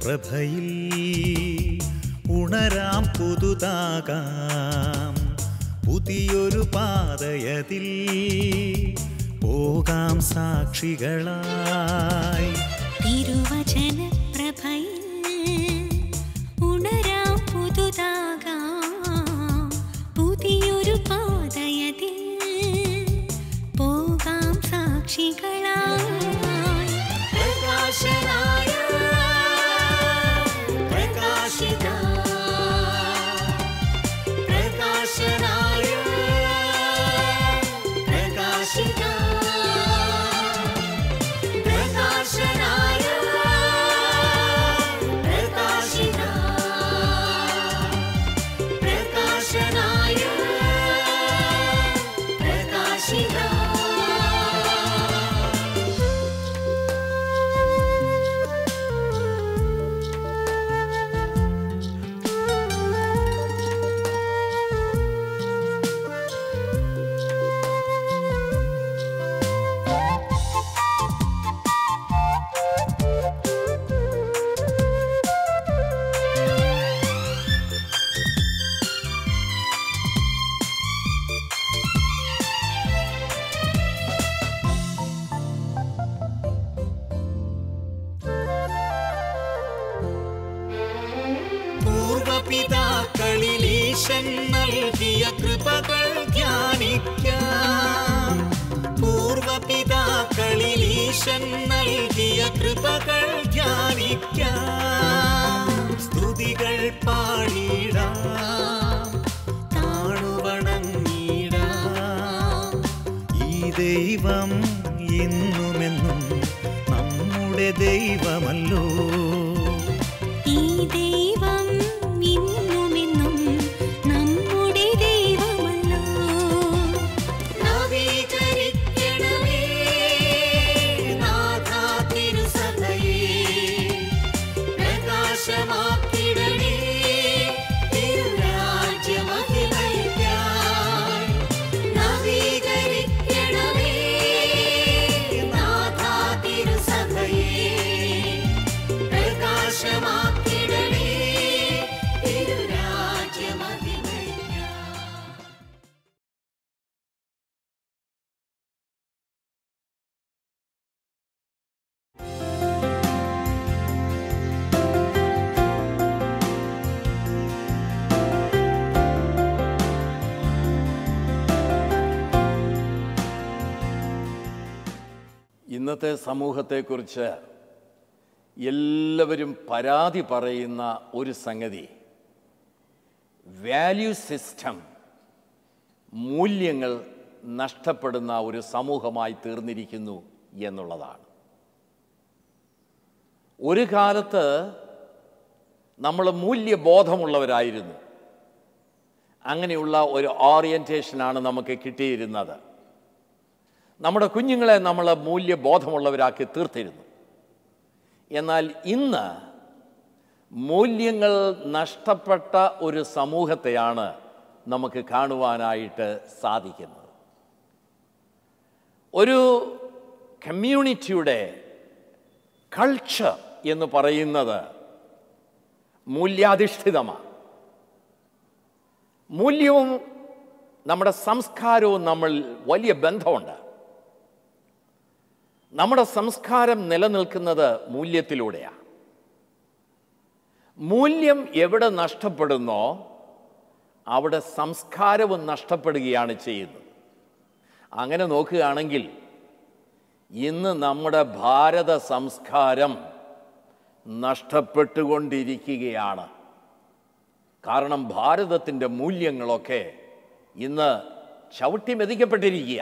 പ്രഭയിൽ ഉണരാം പുതുതാകാം പുതിയൊരു പാതയതിൽ പോകാം സാക്ഷികളായി തിരുവചന പ്രഭയിൽ ഉണരാം പുതുതാകാം പുതിയൊരു പാതയതിൽ പോകാം സാക്ഷികളായി പ്രകാശനായ പ്രകാശിത പ്രകാശനായ പ്രകാശിത പ്രകാശനായ പ്രകാശിത പ്രകാശനായ പ്രകാശിത പൂർവപിതാക്കളിലീശൻ നൽകിയ കൃപകൾ ധ്യാനിക്കാം പൂർവപിതാക്കളിലീശൻ നൽകിയ കൃപകൾ ധ്യാനിക്കാം സ്തുതികൾ പാടിടാം താണുവണങ്ങിടാം ഈ ദൈവം എന്നുമെന്നും നമ്മുടെ ദൈവമല്ലോ ഈ ദൈവം ഇന്നുമെന്നും നമ്മുടെ ദൈവമല്ലോ നവീകരിക്കണമേ നാഥാ തിരുസഭയെ പ്രകാശമാക്കിടണേ തിരുരാജ്യമഹിമയ്ക്കായി നവീകരിക്കണമേ നാഥാ തിരുസഭയെ പ്രകാശമാക്കിടണേ തിരുരാജ്യമഹിമയ്ക്കായി. ഇന്നത്തെ സമൂഹത്തെക്കുറിച്ച് എല്ലാവരും പരാതി പറയുന്ന ഒരു സംഗതി വാല്യൂ സിസ്റ്റം, മൂല്യങ്ങൾ നഷ്ടപ്പെടുന്ന ഒരു സമൂഹമായി തീർന്നിരിക്കുന്നു എന്നുള്ളതാണ്. ഒരു കാലത്ത് നമ്മൾ മൂല്യബോധമുള്ളവരായിരുന്നു. അങ്ങനെയുള്ള ഒരു ഓറിയൻറ്റേഷനാണ് നമുക്ക് കിട്ടിയിരുന്നത്. നമ്മുടെ കുഞ്ഞുങ്ങളെ നമ്മൾ മൂല്യബോധമുള്ളവരാക്കി തീർത്തിരുന്നു. എന്നാൽ ഇന്ന് മൂല്യങ്ങൾ നഷ്ടപ്പെട്ട ഒരു സമൂഹത്തെയാണ് നമുക്ക് കാണുവാനായിട്ട് സാധിക്കുന്നത്. ഒരു കമ്മ്യൂണിറ്റിയുടെ കൾച്ചർ എന്ന് പറയുന്നത് മൂല്യാധിഷ്ഠിതമാണ്. മൂല്യവും നമ്മുടെ സംസ്കാരവും നമ്മൾ വലിയ ബന്ധമുണ്ട്. നമ്മുടെ സംസ്കാരം നിലനിൽക്കുന്നത് മൂല്യത്തിലൂടെയാണ്. മൂല്യം എവിടെ നഷ്ടപ്പെടുന്നോ അവിടെ സംസ്കാരവും നഷ്ടപ്പെടുകയാണ് ചെയ്യുന്നത്. അങ്ങനെ നോക്കുകയാണെങ്കിൽ ഇന്ന് നമ്മുടെ ഭാരത സംസ്കാരം നഷ്ടപ്പെട്ടുകൊണ്ടിരിക്കുകയാണ്. കാരണം ഭാരതത്തിൻ്റെ മൂല്യങ്ങളൊക്കെ ഇന്ന് ചവിട്ടിമെതിക്കപ്പെട്ടിരിക്കുക.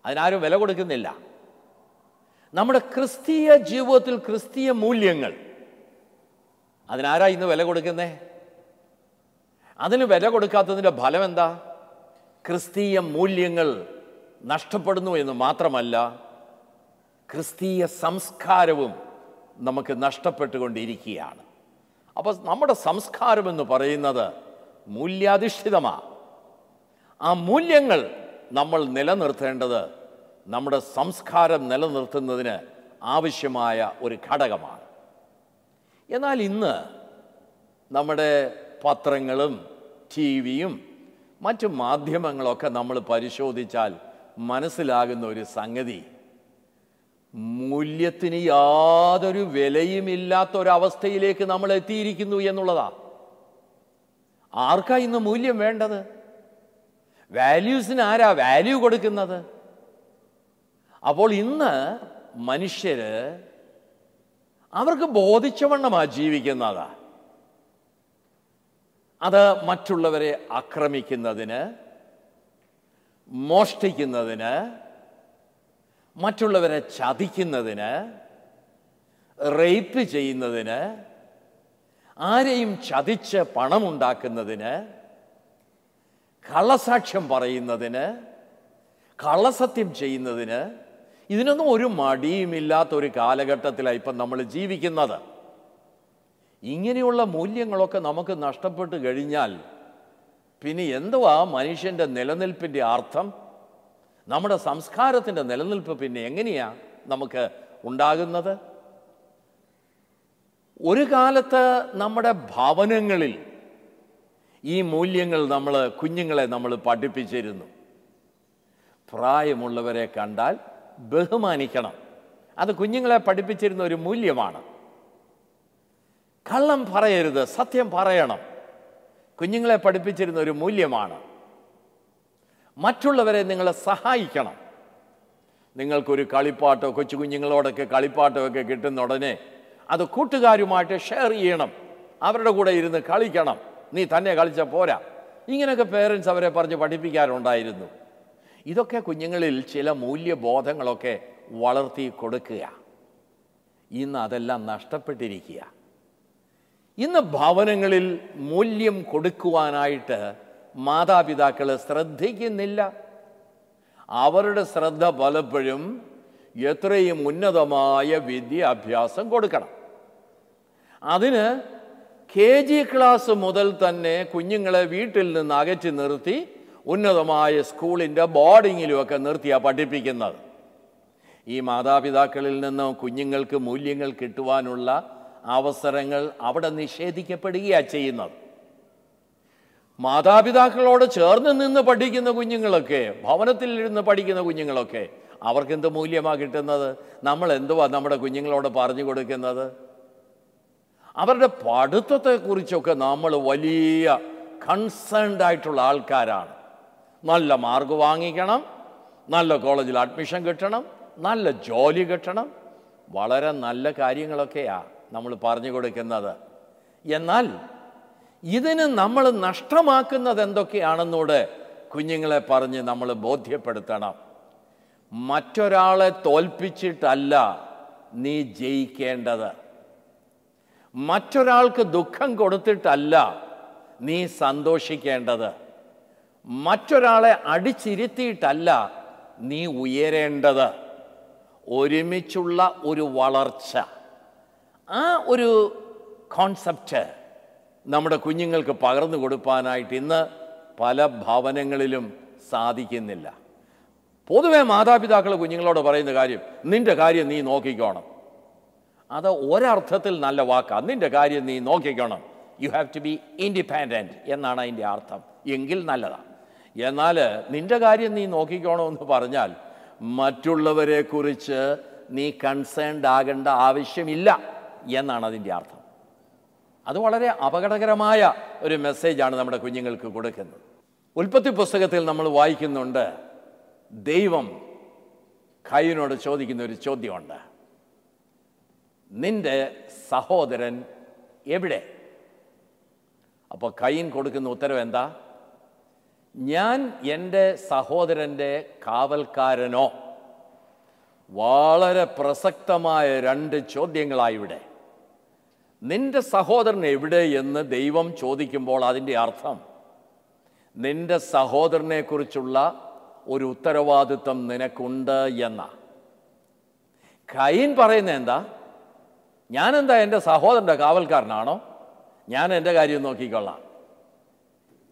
അതിനാരും വില കൊടുക്കുന്നില്ല. നമ്മുടെ ക്രിസ്തീയ ജീവിതത്തിൽ ക്രിസ്തീയ മൂല്യങ്ങൾ അതിനാരാ ഇന്ന് വില കൊടുക്കുന്നേ? അതിന് വില കൊടുക്കാത്തതിൻ്റെ ഫലം എന്താ? ക്രിസ്തീയ മൂല്യങ്ങൾ നഷ്ടപ്പെടുന്നു എന്ന് മാത്രമല്ല, ക്രിസ്തീയ സംസ്കാരവും നമുക്ക് നഷ്ടപ്പെട്ടുകൊണ്ടിരിക്കുകയാണ്. അപ്പോൾ നമ്മുടെ സംസ്കാരം എന്ന് പറയുന്നത് മൂല്യാധിഷ്ഠിതമാണ്. ആ മൂല്യങ്ങൾ നമ്മൾ നിലനിർത്തേണ്ടത് നമ്മുടെ സംസ്കാരം നിലനിർത്തുന്നതിന് ആവശ്യമായ ഒരു ഘടകമാണ്. എന്നാൽ ഇന്ന് നമ്മുടെ പത്രങ്ങളും ടി വിയും മറ്റു മാധ്യമങ്ങളൊക്കെ നമ്മൾ പരിശോധിച്ചാൽ മനസ്സിലാകുന്ന ഒരു സംഗതി, മൂല്യത്തിന് യാതൊരു വിലയുമില്ലാത്തൊരവസ്ഥയിലേക്ക് നമ്മൾ എത്തിയിരിക്കുന്നു എന്നുള്ളതാണ്. ആർക്കാ ഇന്ന് മൂല്യം വേണ്ടത്? വാല്യൂസിന് ആരാ വാല്യൂ കൊടുക്കുന്നത്? അപ്പോൾ ഇന്ന് മനുഷ്യര് അവർക്ക് ബോധിച്ചവണ്ണമാ ജീവിക്കുന്നതാ. അത് മറ്റുള്ളവരെ ആക്രമിക്കുന്നതിന്, മോഷ്ടിക്കുന്നതിന്, മറ്റുള്ളവരെ ചതിക്കുന്നതിന്, റേപ്പ് ചെയ്യുന്നതിന്, ആരെയും ചതിച്ച് പണമുണ്ടാക്കുന്നതിന്, കള്ളസാക്ഷ്യം പറയുന്നതിന്, കള്ളസത്യം ചെയ്യുന്നതിന്, ഇതിനൊന്നും ഒരു മടിയുമില്ലാത്തൊരു കാലഘട്ടത്തിലാണ് ഇപ്പം നമ്മൾ ജീവിക്കുന്നത്. ഇങ്ങനെയുള്ള മൂല്യങ്ങളൊക്കെ നമുക്ക് നഷ്ടപ്പെട്ട് കഴിഞ്ഞാൽ പിന്നെ എന്തുവാ മനുഷ്യൻ്റെ നിലനിൽപ്പിൻ്റെ അർത്ഥം? നമ്മുടെ സംസ്കാരത്തിൻ്റെ നിലനിൽപ്പ് പിന്നെ എങ്ങനെയാ നമുക്ക് ഉണ്ടാകുന്നത്? ഒരു കാലത്ത് നമ്മുടെ ഭവനങ്ങളിൽ ഈ മൂല്യങ്ങൾ കുഞ്ഞുങ്ങളെ നമ്മൾ പഠിപ്പിച്ചിരുന്നു. പ്രായമുള്ളവരെ കണ്ടാൽ ബഹുമാനിക്കണം. അത് കുഞ്ഞുങ്ങളെ പഠിപ്പിച്ചിരുന്ന ഒരു മൂല്യമാണ്. കള്ളം പറയരുത്, സത്യം പറയണം. കുഞ്ഞുങ്ങളെ പഠിപ്പിച്ചിരുന്ന ഒരു മൂല്യമാണ്. മറ്റുള്ളവരെ നിങ്ങൾ സഹായിക്കണം. നിങ്ങൾക്കൊരു കളിപ്പാട്ടോ, കൊച്ചു കുഞ്ഞുങ്ങളോടൊക്കെ കളിപ്പാട്ടോ ഒക്കെ കിട്ടുന്ന ഉടനെ അത് കൂട്ടുകാരുമായിട്ട് ഷെയർ ചെയ്യണം. അവരുടെ കൂടെ ഇരുന്ന് കളിക്കണം. നീ തന്നെ കളിച്ച പോരാ. ഇങ്ങനെയൊക്കെ പേരൻസ് അവരെ പറഞ്ഞ് പഠിപ്പിക്കാറുണ്ടായിരുന്നു. ഇതൊക്കെ കുഞ്ഞുങ്ങളിൽ ചില മൂല്യബോധങ്ങളൊക്കെ വളർത്തി കൊടുക്കുക. ഇന്ന് അതെല്ലാം നഷ്ടപ്പെട്ടിരിക്കുക. ഇന്ന് ഭവനങ്ങളിൽ മൂല്യം കൊടുക്കുവാനായിട്ട് മാതാപിതാക്കൾ ശ്രദ്ധിക്കുന്നില്ല. അവരുടെ ശ്രദ്ധ പലപ്പോഴും എത്രയും ഉന്നതമായ വിദ്യാഭ്യാസം കൊടുക്കണം. അതിന് KG ക്ലാസ് മുതൽ തന്നെ കുഞ്ഞുങ്ങളെ വീട്ടിൽ നിന്ന് അകറ്റി നിർത്തി ഉന്നതമായ സ്കൂളിൻ്റെ ബോർഡിങ്ങിലുമൊക്കെ നിർത്തിയാണ് പഠിപ്പിക്കുന്നത്. ഈ മാതാപിതാക്കളിൽ നിന്ന് കുഞ്ഞുങ്ങൾക്ക് മൂല്യങ്ങൾ കിട്ടുവാനുള്ള അവസരങ്ങൾ അവിടെ നിഷേധിക്കപ്പെടുകയാണ് ചെയ്യുന്നത്. മാതാപിതാക്കളോട് ചേർന്ന് നിന്ന് പഠിക്കുന്ന കുഞ്ഞുങ്ങളൊക്കെ, ഭവനത്തിൽ ഇരുന്ന് പഠിക്കുന്ന കുഞ്ഞുങ്ങളൊക്കെ, അവർക്കെന്ത് മൂല്യമാണ് കിട്ടുന്നത്? നമ്മൾ എന്തുവാ നമ്മുടെ കുഞ്ഞുങ്ങളോട് പറഞ്ഞു കൊടുക്കുന്നത്? അവരുടെ പഠിത്തത്തെക്കുറിച്ചൊക്കെ നമ്മൾ വലിയ കൺസേൺഡ് ആയിട്ടുള്ള ആൾക്കാരാണ്. നല്ല മാർക്ക് വാങ്ങിക്കണം, നല്ല കോളേജിൽ അഡ്മിഷൻ കിട്ടണം, നല്ല ജോലി കിട്ടണം, വളരെ നല്ല കാര്യങ്ങളൊക്കെയാണ് നമ്മൾ പറഞ്ഞു കൊടുക്കുന്നത്. എന്നാൽ ഇതിന് നമ്മൾ നഷ്ടമാക്കുന്നത് എന്തൊക്കെയാണെന്നൂടെ കുഞ്ഞുങ്ങളെ പറഞ്ഞ് നമ്മൾ ബോധ്യപ്പെടുത്തണം. മറ്റൊരാളെ തോൽപ്പിച്ചിട്ടല്ല നീ ജയിക്കേണ്ടത്. മറ്റൊരാൾക്ക് ദുഃഖം കൊടുത്തിട്ടല്ല നീ സന്തോഷിക്കേണ്ടത്. മറ്റൊരാളെ അടിച്ചിരുത്തിയിട്ടല്ല നീ ഉയരേണ്ടത്. ഒരുമിച്ചുള്ള ഒരു വളർച്ച, ആ ഒരു കോൺസെപ്റ്റ് നമ്മുടെ കുഞ്ഞുങ്ങൾക്ക് പകർന്നു കൊടുക്കാനായിട്ട് ഇന്ന് പല ഭവനങ്ങളിലും സാധിക്കുന്നില്ല. പൊതുവെ മാതാപിതാക്കൾ കുഞ്ഞുങ്ങളോട് പറയുന്ന കാര്യം, നിന്റെ കാര്യം നീ നോക്കിക്കോണം. അത് ഒരർത്ഥത്തിൽ നല്ല വാക്കാണ്. നിന്റെ കാര്യം നീ നോക്കിക്കോണം, you have to be independent എന്നാണ് അതിൻ്റെ അർത്ഥം. എങ്കിൽ നല്ലതാണ്. എന്നാൽ നിന്റെ കാര്യം നീ നോക്കിക്കോണമെന്ന് പറഞ്ഞാൽ മറ്റുള്ളവരെ കുറിച്ച് നീ കൺസേൺഡ് ആകേണ്ട ആവശ്യമില്ല എന്നാണ് അതിൻ്റെ അർത്ഥം. അത് വളരെ അപകടകരമായ ഒരു മെസ്സേജാണ് നമ്മുടെ കുഞ്ഞുങ്ങൾക്ക് കൊടുക്കുന്നത്. ഉൽപ്പത്തി പുസ്തകത്തിൽ നമ്മൾ വായിക്കുന്നുണ്ട്, ദൈവം കയീനോട് ചോദിക്കുന്ന ഒരു ചോദ്യമുണ്ട്, നിന്റെ സഹോദരൻ എവിടെ? അപ്പോൾ കയീൻ കൊടുക്കുന്ന ഉത്തരം എന്താ? ഞാൻ എൻ്റെ സഹോദരൻ്റെ കാവൽക്കാരനോ? വളരെ പ്രസക്തമായ രണ്ട് ചോദ്യങ്ങളായിവിടെ. നിന്റെ സഹോദരൻ എവിടെ എന്ന് ദൈവം ചോദിക്കുമ്പോൾ അതിൻ്റെ അർത്ഥം നിന്റെ സഹോദരനെ കുറിച്ചുള്ള ഒരു ഉത്തരവാദിത്വം നിനക്കുണ്ട് എന്ന. കയീൻ പറയുന്നത് എന്താ? ഞാനെന്താ എൻ്റെ സഹോദരൻ്റെ കാവൽക്കാരനാണോ? ഞാൻ എൻ്റെ കാര്യം നോക്കിക്കൊള്ളാം.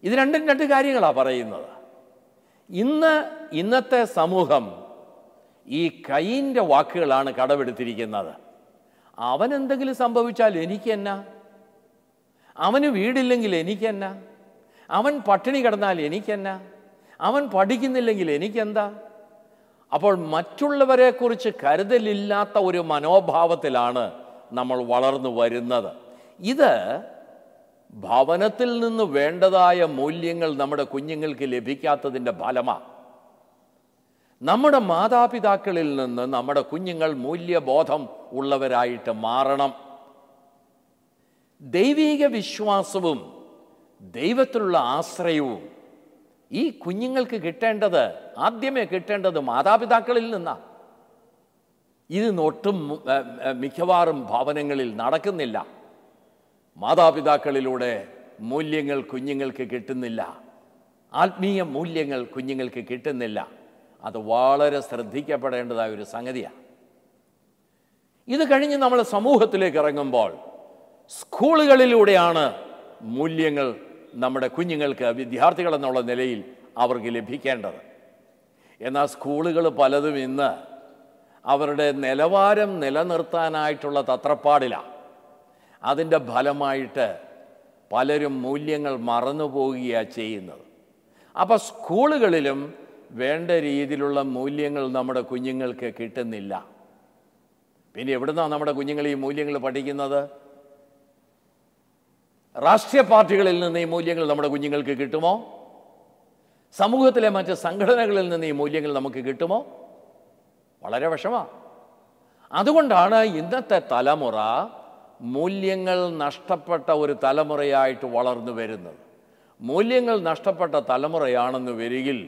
ഇത് രണ്ടും രണ്ട് കാര്യങ്ങളാണ് പറയുന്നത്. ഇന്നത്തെ സമൂഹം ഈ കയീൻ്റെ വാക്കുകളാണ് കടമെടുത്തിരിക്കുന്നത്. അവനെന്തെങ്കിലും സംഭവിച്ചാൽ എനിക്കെന്നാ? അവന് വീടില്ലെങ്കിൽ എനിക്കെന്നാ? അവൻ പട്ടിണി കിടന്നാൽ എനിക്കെന്നാ? അവൻ പഠിക്കുന്നില്ലെങ്കിൽ എനിക്കെന്താ? അപ്പോൾ മറ്റുള്ളവരെക്കുറിച്ച് കരുതലില്ലാത്ത ഒരു മനോഭാവത്തിലാണ് നമ്മൾ വളർന്നു വരുന്നത്. ഇത് ഭവനത്തിൽ നിന്ന് വേണ്ടതായ മൂല്യങ്ങൾ നമ്മുടെ കുഞ്ഞുങ്ങൾക്ക് ലഭിക്കാത്തതിൻ്റെ ഫലമാണ്. നമ്മുടെ മാതാപിതാക്കളിൽ നിന്ന് നമ്മുടെ കുഞ്ഞുങ്ങൾ മൂല്യബോധം ഉള്ളവരായിട്ട് മാറണം. ദൈവിക വിശ്വാസവും ദൈവത്തിലുള്ള ആശ്രയവും ഈ കുഞ്ഞുങ്ങൾക്ക് കിട്ടേണ്ടത്, ആദ്യമേ കിട്ടേണ്ടത് മാതാപിതാക്കളിൽ നിന്നാണ്. ഇത് ഒട്ടും മിക്കവാറും ഭവനങ്ങളിൽ നടക്കുന്നില്ല. മാതാപിതാക്കളിലൂടെ മൂല്യങ്ങൾ കുഞ്ഞുങ്ങൾക്ക് കിട്ടുന്നില്ല, ആത്മീയ മൂല്യങ്ങൾ കുഞ്ഞുങ്ങൾക്ക് കിട്ടുന്നില്ല. അത് വളരെ ശ്രദ്ധിക്കപ്പെടേണ്ടതായ ഒരു സംഗതിയാണ്. ഇത് കഴിഞ്ഞ് നമ്മൾ സമൂഹത്തിലേക്ക് ഇറങ്ങുമ്പോൾ സ്കൂളുകളിലൂടെയാണ് മൂല്യങ്ങൾ നമ്മുടെ കുഞ്ഞുങ്ങൾക്ക്, വിദ്യാർത്ഥികൾ എന്നുള്ള നിലയിൽ അവർക്ക് ലഭിക്കേണ്ടത്. എന്നാൽ സ്കൂളുകൾ പലതും ഇന്ന് അവരുടെ നിലവാരം നിലനിർത്താനായിട്ടുള്ള തത്രപ്പാടിലാണ്. അതിൻ്റെ ഫലമായിട്ട് പലരും മൂല്യങ്ങൾ മറന്നു പോവുകയാണ് ചെയ്യുന്നത്. അപ്പോൾ സ്കൂളുകളിലും വേണ്ട രീതിയിലുള്ള മൂല്യങ്ങൾ നമ്മുടെ കുഞ്ഞുങ്ങൾക്ക് കിട്ടുന്നില്ല. പിന്നെ എവിടുന്നാണ് നമ്മുടെ കുഞ്ഞുങ്ങൾ ഈ മൂല്യങ്ങൾ പഠിക്കുന്നത്? രാഷ്ട്രീയ പാർട്ടികളിൽ നിന്ന് ഈ മൂല്യങ്ങൾ നമ്മുടെ കുഞ്ഞുങ്ങൾക്ക് കിട്ടുമോ? സമൂഹത്തിലെ മറ്റ് സംഘടനകളിൽ നിന്ന് ഈ മൂല്യങ്ങൾ നമുക്ക് കിട്ടുമോ? വളരെ വിഷമമാണ്. അതുകൊണ്ടാണ് ഇന്നത്തെ തലമുറ മൂല്യങ്ങൾ നഷ്ടപ്പെട്ട ഒരു തലമുറയായിട്ട് വളർന്നു വരുന്നത്. മൂല്യങ്ങൾ നഷ്ടപ്പെട്ട തലമുറയാണെന്ന് വരികിൽ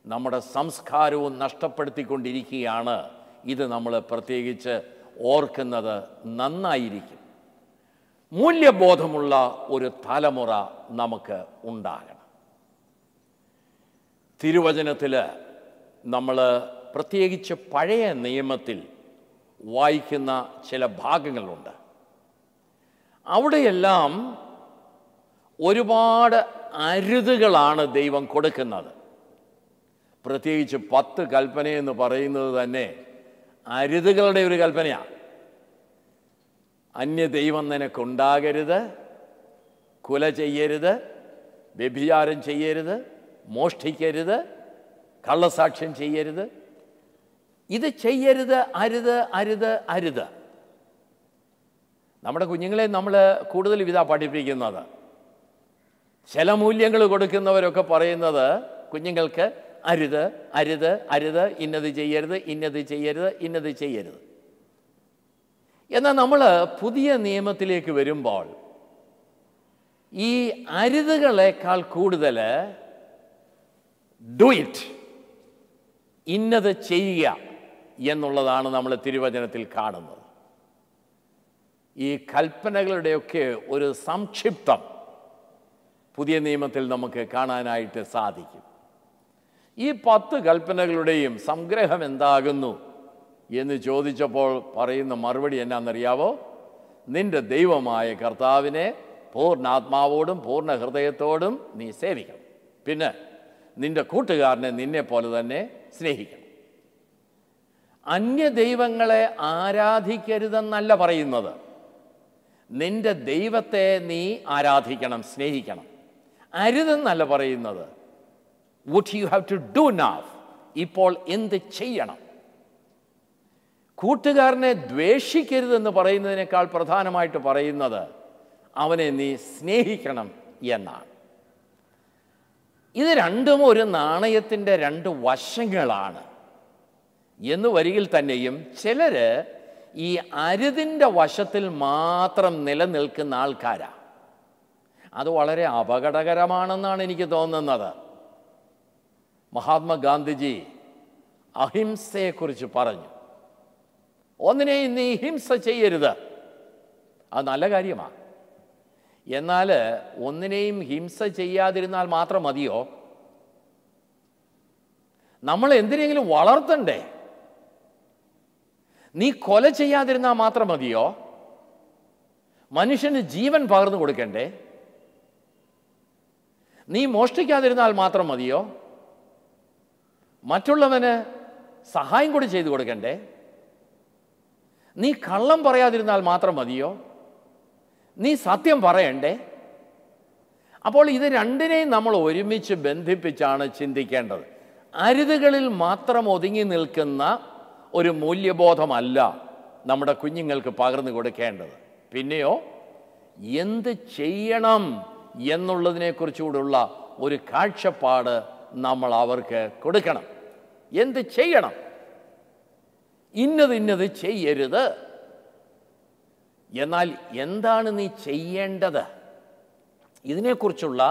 നമ്മുടെ സംസ്കാരവും നഷ്ടപ്പെടുത്തിക്കൊണ്ടിരിക്കുകയാണ്. ഇത് നമ്മൾ പ്രത്യേകിച്ച് ഓർക്കുന്നത് നന്നായിരിക്കും. മൂല്യബോധമുള്ള ഒരു തലമുറ നമുക്ക് ഉണ്ടാകണം. തിരുവചനത്തിൽ നമ്മൾ പ്രത്യേകിച്ച് പഴയ നിയമത്തിൽ വായിക്കുന്ന ചില ഭാഗങ്ങളുണ്ട്. അവിടെയെല്ലാം ഒരുപാട് അരുതുകളാണ് ദൈവം കൊടുക്കുന്നത്. പ്രത്യേകിച്ച് 10 കൽപ്പനയെന്ന് പറയുന്നത് തന്നെ അരുതുകളുടെ ഒരു കൽപ്പനയാണ്. അന്യദൈവം നിനക്കുണ്ടാകരുത്, കൊല ചെയ്യരുത്, വ്യഭിചാരം ചെയ്യരുത്, മോഷ്ടിക്കരുത്, കള്ളസാക്ഷ്യം ചെയ്യരുത്, ഇത് ചെയ്യരുത്, അരുത് അരുത് അരുത്. നമ്മുടെ കുഞ്ഞുങ്ങളെ നമ്മൾ കൂടുതൽ ഇതാ പഠിപ്പിക്കുന്നത്. ചില മൂല്യങ്ങൾ കൊടുക്കുന്നവരൊക്കെ പറയുന്നത് കുഞ്ഞുങ്ങൾക്ക് അരുത് അരുത് അരുത്, ഇന്നത് ചെയ്യരുത്, ഇന്നത് ചെയ്യരുത്, ഇന്നത് ചെയ്യരുത്. എന്നാൽ നമ്മൾ പുതിയ നിയമത്തിലേക്ക് വരുമ്പോൾ ഈ അരുതുകളേക്കാൾ കൂടുതൽ ഡു ഇറ്റ്, ഇന്നത് ചെയ്യുക എന്നുള്ളതാണ് നമ്മൾ തിരുവചനത്തിൽ കാണുന്നത്. ഈ കൽപ്പനകളുടെയൊക്കെ ഒരു സംക്ഷിപ്തം പുതിയ നിയമത്തിൽ നമുക്ക് കാണാനായിട്ട് സാധിക്കും. ഈ 10 കൽപ്പനകളുടെയും സംഗ്രഹം എന്താകുന്നു എന്ന് ചോദിച്ചപ്പോൾ പറയുന്ന മറുപടി എന്നാണെന്നറിയാവോ? നിന്റെ ദൈവമായ കർത്താവിനെ പൂർണ്ണാത്മാവോടും പൂർണ്ണ ഹൃദയത്തോടും നീ സേവിക്കണം. പിന്നെ നിന്റെ കൂട്ടുകാരനെ നിന്നെപ്പോലെ തന്നെ സ്നേഹിക്കണം. അന്യദൈവങ്ങളെ ആരാധിക്കരുതെന്നല്ല പറയുന്നത്. നിന്റെ ദൈവത്തെ നീ ആരാധിക്കണം, സ്നേഹിക്കണം. അരുതെന്നല്ല പറയുന്നത്. What you have to do now, ഇപ്പോൾ എന്ത് ചെയ്യണം. കൂട്ടുകാരനെ ദ്വേഷിക്കരുതെന്ന് പറയുന്നതിനേക്കാൾ പ്രധാനമായിട്ട് പറയുന്നത് അവനെ നീ സ്നേഹിക്കണം എന്നാണ്. ഇത് രണ്ടും ഒരു നാണയത്തിൻ്റെ 2 വശങ്ങളാണ് എന്ന് വരികിൽ തന്നെയും ചിലർ ഈ അരുതിൻ്റെ വശത്തിൽ മാത്രം നിലനിൽക്കുന്ന ആൾക്കാരാണ്. അത് വളരെ അപകടകരമാണെന്നാണ് എനിക്ക് തോന്നുന്നത്. മഹാത്മാഗാന്ധിജി അഹിംസയെക്കുറിച്ച് പറഞ്ഞു. ഒന്നിനെയും നീ ഹിംസ ചെയ്യരുത്, അത് നല്ല കാര്യമാണ്. എന്നാൽ ഒന്നിനെയും ഹിംസ ചെയ്യാതിരുന്നാൽ മാത്രം മതിയോ? നമ്മൾ എന്തിനെങ്കിലും വളർത്തണ്ടേ? നീ കൊല ചെയ്യാതിരുന്നാൽ മാത്രം മതിയോ? മനുഷ്യന് ജീവൻ പകർന്നു കൊടുക്കണ്ടേ? നീ മോഷ്ടിക്കാതിരുന്നാൽ മാത്രം മതിയോ? മറ്റുള്ളവന് സഹായം കൂടി ചെയ്തു കൊടുക്കണ്ടേ? നീ കള്ളം പറയാതിരുന്നാൽ മാത്രം മതിയോ? നീ സത്യം പറയണ്ടേ? അപ്പോൾ ഇത് രണ്ടിനെയും നമ്മൾ ഒരുമിച്ച് ബന്ധിപ്പിച്ചാണ് ചിന്തിക്കേണ്ടത്. അരുതുകളിൽ മാത്രം ഒതുങ്ങി നിൽക്കുന്ന ഒരു മൂല്യബോധമല്ല നമ്മുടെ കുഞ്ഞുങ്ങൾക്ക് പകർന്നു കൊടുക്കേണ്ടത്. പിന്നെയോ എന്ത് ചെയ്യണം എന്നുള്ളതിനെക്കുറിച്ചുകൂടുള്ള ഒരു കാഴ്ചപ്പാട് നമ്മൾ അവർക്ക് കൊടുക്കണം. എന്ത് ചെയ്യണം? ഇന്നത് ചെയ്യരുത്. എന്നാൽ എന്താണ് നീ ചെയ്യേണ്ടത്? ഇതിനെക്കുറിച്ചുള്ള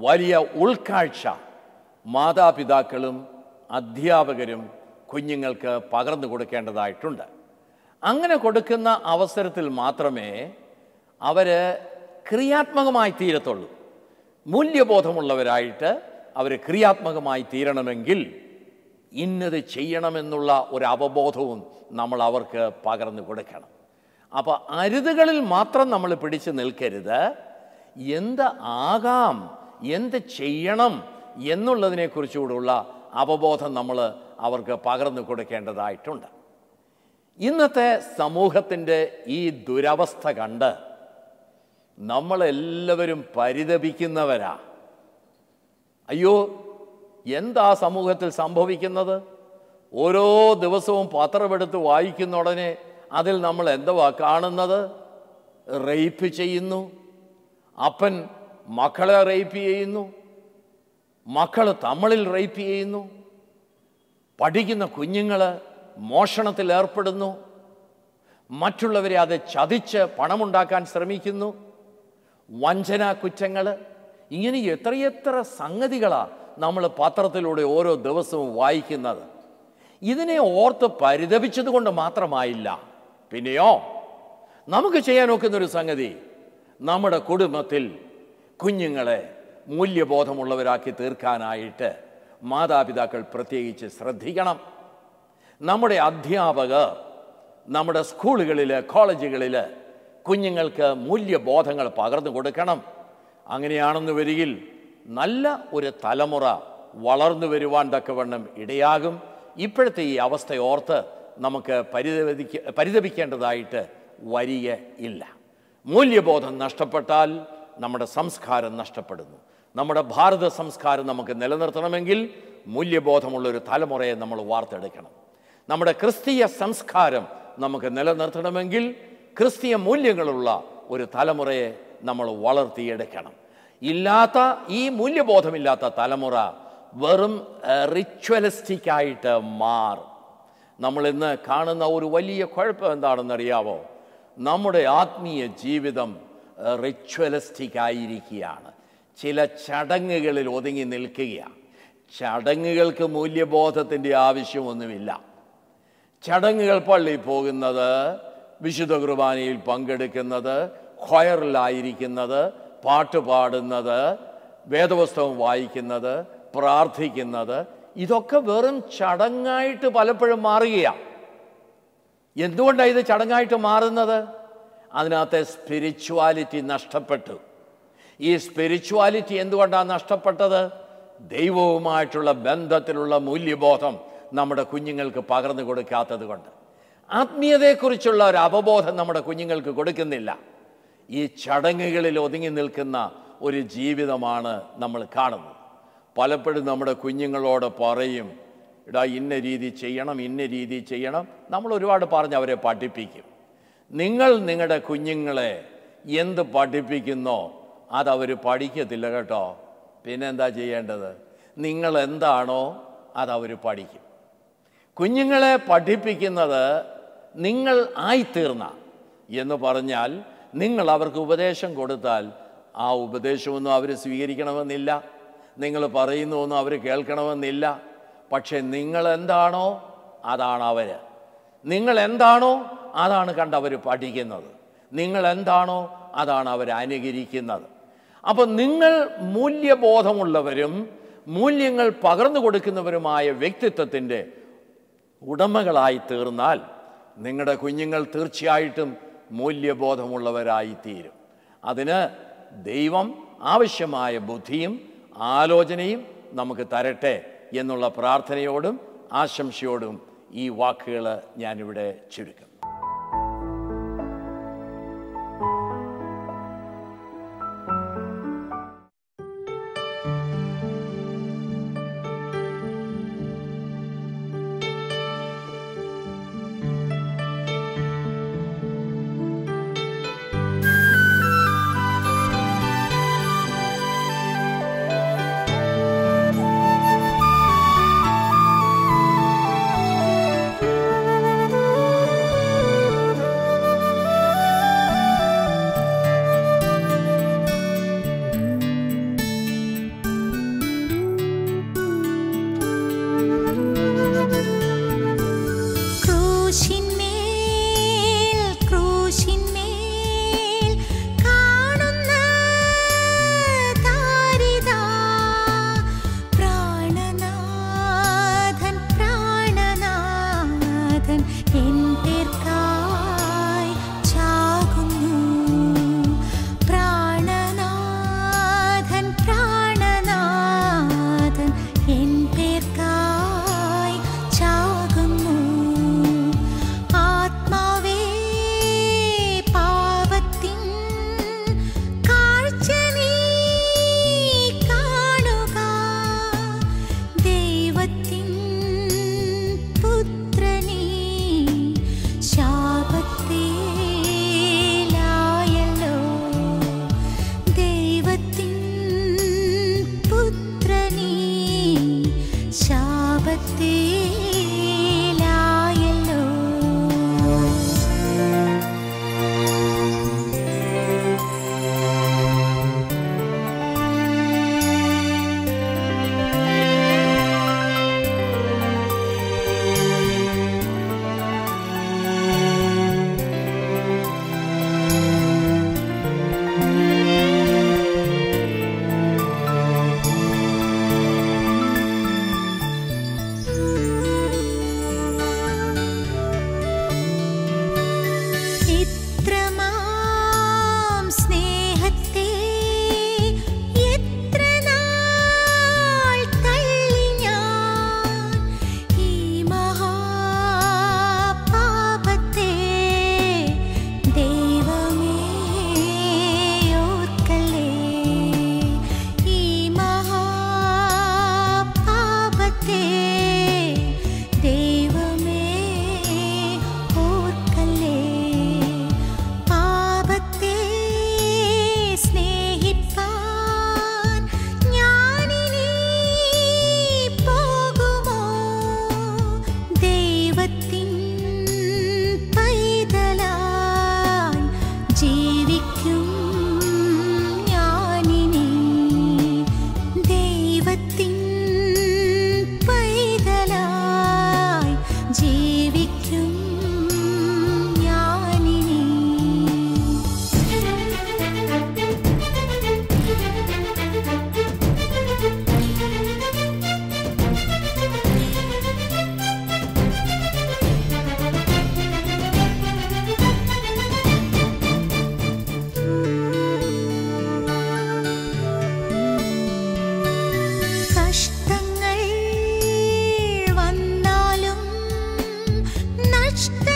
വലിയ ഉൾക്കാഴ്ച മാതാപിതാക്കളും അധ്യാപകരും കുഞ്ഞുങ്ങൾക്ക് പകർന്നു കൊടുക്കേണ്ടതായിട്ടുണ്ട്. അങ്ങനെ കൊടുക്കുന്ന അവസരത്തിൽ മാത്രമേ അവർ ക്രിയാത്മകമായി തീരത്തുള്ളൂ. മൂല്യബോധമുള്ളവരായിട്ട് അവർ ക്രിയാത്മകമായി തീരണമെങ്കിൽ ഇന്നത് ചെയ്യണമെന്നുള്ള ഒരു അവബോധവും നമ്മൾ അവർക്ക് പകർന്നു കൊടുക്കണം. അപ്പോൾ അരുതുകളിൽ മാത്രം നമ്മൾ പിടിച്ചു നിൽക്കരുത്. എന്ത് ആകാം, എന്ത് ചെയ്യണം എന്നുള്ളതിനെക്കുറിച്ചുകൂടുള്ള അവബോധം നമ്മൾ അവർക്ക് പകർന്നു കൊടുക്കേണ്ടതായിട്ടുണ്ട്. ഇന്നത്തെ സമൂഹത്തിൻ്റെ ഈ ദുരവസ്ഥ കണ്ട് നമ്മളെല്ലാവരും പരിതപിക്കുന്നവരാ. അയ്യോ, എന്താ സമൂഹത്തിൽ സംഭവിക്കുന്നത്? ഓരോ ദിവസവും പത്രമെടുത്ത് വായിക്കുന്ന ഉടനെ അതിൽ നമ്മൾ എന്തുവാ കാണുന്നത്? റേപ്പ് ചെയ്യുന്നു, അപ്പൻ മക്കളെ റേപ്പ് ചെയ്യുന്നു, മക്കൾ തമ്മിൽ റേപ്പ് ചെയ്യുന്നു, പഠിക്കുന്ന കുഞ്ഞുങ്ങൾ മോഷണത്തിൽ ഏർപ്പെടുന്നു, മറ്റുള്ളവരെ അത് ചതിച്ച് പണമുണ്ടാക്കാൻ ശ്രമിക്കുന്നു, വഞ്ചന കുറ്റങ്ങൾ, ഇങ്ങനെ എത്രയെത്ര സംഗതികളാണ് നമ്മൾ പത്രത്തിലൂടെ ഓരോ ദിവസവും വായിക്കുന്നത്. ഇതിനെ ഓർത്ത് പരിതപിച്ചത് കൊണ്ട് മാത്രമായില്ല. പിന്നെയോ നമുക്ക് ചെയ്യാൻ ഒക്കുന്നൊരു സംഗതി, നമ്മുടെ കുടുംബത്തിൽ കുഞ്ഞുങ്ങളെ മൂല്യബോധമുള്ളവരാക്കി തീർക്കാനായിട്ട് മാതാപിതാക്കൾ പ്രത്യേകിച്ച് ശ്രദ്ധിക്കണം. നമ്മുടെ അധ്യാപകർ നമ്മുടെ സ്കൂളുകളിൽ, കോളേജുകളിൽ കുഞ്ഞുങ്ങൾക്ക് മൂല്യബോധങ്ങൾ പകർന്നു കൊടുക്കണം. അങ്ങനെയാണെന്ന് വരികിൽ നല്ല ഒരു തലമുറ വളർന്നു വരുവാൻ തക്കവണ്ണം ഇടയാകും. ഇപ്പോഴത്തെ ഈ അവസ്ഥയോർത്ത് നമുക്ക് പരിതപിക്കേണ്ടതായിട്ട് വരികയില്ല. മൂല്യബോധം നഷ്ടപ്പെട്ടാൽ നമ്മുടെ സംസ്കാരം നഷ്ടപ്പെടുന്നു. നമ്മുടെ ഭാരത സംസ്കാരം നമുക്ക് നിലനിർത്തണമെങ്കിൽ മൂല്യബോധമുള്ളൊരു തലമുറയെ നമ്മൾ വാർത്തെടുക്കണം. നമ്മുടെ ക്രിസ്തീയ സംസ്കാരം നമുക്ക് നിലനിർത്തണമെങ്കിൽ ക്രിസ്തീയ മൂല്യങ്ങളുള്ള ഒരു തലമുറയെ നമ്മൾ വളർത്തിയെടുക്കണം. ഈ മൂല്യബോധമില്ലാത്ത തലമുറ വെറും റിച്വലിസ്റ്റിക്കായിട്ട് മാറും. നമ്മളിന്ന് കാണുന്ന ഒരു വലിയ കുഴപ്പം എന്താണെന്നറിയാവോ? നമ്മുടെ ആത്മീയ ജീവിതം റിച്വലിസ്റ്റിക്കായിരിക്കുകയാണ്. ചില ചടങ്ങുകളിൽ ഒതുങ്ങി നിൽക്കുകയാണ്. ചടങ്ങുകൾക്ക് മൂല്യബോധത്തിൻ്റെ ആവശ്യമൊന്നുമില്ല. ചടങ്ങുകൾ പള്ളിയിൽ പോകുന്നത്, വിശുദ്ധ കുർബാനയിൽ പങ്കെടുക്കുന്നത്, ഖൊയറിലായിരിക്കുന്നത്, പാട്ട് പാടുന്നത്, വേദപുസ്തകം വായിക്കുന്നത്, പ്രാർത്ഥിക്കുന്നത്, ഇതൊക്കെ വെറും ചടങ്ങായിട്ട് പലപ്പോഴും മാറുകയാണ്. എന്തുകൊണ്ടാണ് ഇത് ചടങ്ങായിട്ട് മാറുന്നത്? അതിനകത്തെ സ്പിരിച്വാലിറ്റി നഷ്ടപ്പെട്ടു. ഈ സ്പിരിച്വാലിറ്റി എന്തുകൊണ്ടാണ് നഷ്ടപ്പെട്ടത്? ദൈവവുമായിട്ടുള്ള ബന്ധത്തിലുള്ള മൂല്യബോധം നമ്മുടെ കുഞ്ഞുങ്ങൾക്ക് പകർന്നു കൊടുക്കാത്തത് കൊണ്ട്. ആത്മീയതയെക്കുറിച്ചുള്ള ഒരു അവബോധം നമ്മുടെ കുഞ്ഞുങ്ങൾക്ക് കൊടുക്കുന്നില്ല. ഈ ചടങ്ങുകളിൽ ഒതുങ്ങി നിൽക്കുന്ന ഒരു ജീവിതമാണ് നമ്മൾ കാണുന്നത്. പലപ്പോഴും നമ്മുടെ കുഞ്ഞുങ്ങളോട് പറയും, ഇടാ ഇന്ന രീതി ചെയ്യണം, ഇന്ന രീതി ചെയ്യണം. നമ്മൾ ഒരുപാട് പറഞ്ഞ് അവരെ പഠിപ്പിക്കും. നിങ്ങൾ നിങ്ങളുടെ കുഞ്ഞുങ്ങളെ എന്ത് പഠിപ്പിക്കുന്നോ അതവർ പഠിക്കത്തില്ല കേട്ടോ. പിന്നെ എന്താ ചെയ്യേണ്ടത്? നിങ്ങൾ എന്താണോ അതവർ പഠിക്കും. കുഞ്ഞുങ്ങളെ പഠിപ്പിക്കുന്നത് നിങ്ങൾ ആയിത്തീർന്ന എന്ന് പറഞ്ഞാൽ, നിങ്ങൾ അവർക്ക് ഉപദേശം കൊടുത്താൽ ആ ഉപദേശമൊന്നും അവർ സ്വീകരിക്കണമെന്നില്ല, നിങ്ങൾ പറയുന്നതൊന്നും അവർ കേൾക്കണമെന്നില്ല. പക്ഷെ നിങ്ങൾ എന്താണോ അതാണ് അവർ. നിങ്ങൾ എന്താണോ അതാണ് കണ്ടവർ പഠിക്കുന്നത്. നിങ്ങൾ എന്താണോ അതാണ് അവർ അനുകരിക്കുന്നത്. അപ്പം നിങ്ങൾ മൂല്യബോധമുള്ളവരും മൂല്യങ്ങൾ പകർന്നു കൊടുക്കുന്നവരുമായ വ്യക്തിത്വത്തിൻ്റെ ഉടമകളായി തീർന്നാൽ നിങ്ങളുടെ കുഞ്ഞുങ്ങൾ തീർച്ചയായിട്ടും മൂല്യബോധമുള്ളവരായിത്തീരും. അതിന് ദൈവം ആവശ്യമായ ബുദ്ധിയും ആലോചനയും നമുക്ക് തരട്ടെ എന്നുള്ള പ്രാർത്ഥനയോടും ആശംസയോടും ഈ വാക്കുകൾ ഞാനിവിടെ ചുരുക്കുന്നു. നഷ്ടങ്ങൾ വന്നാലും നഷ്ട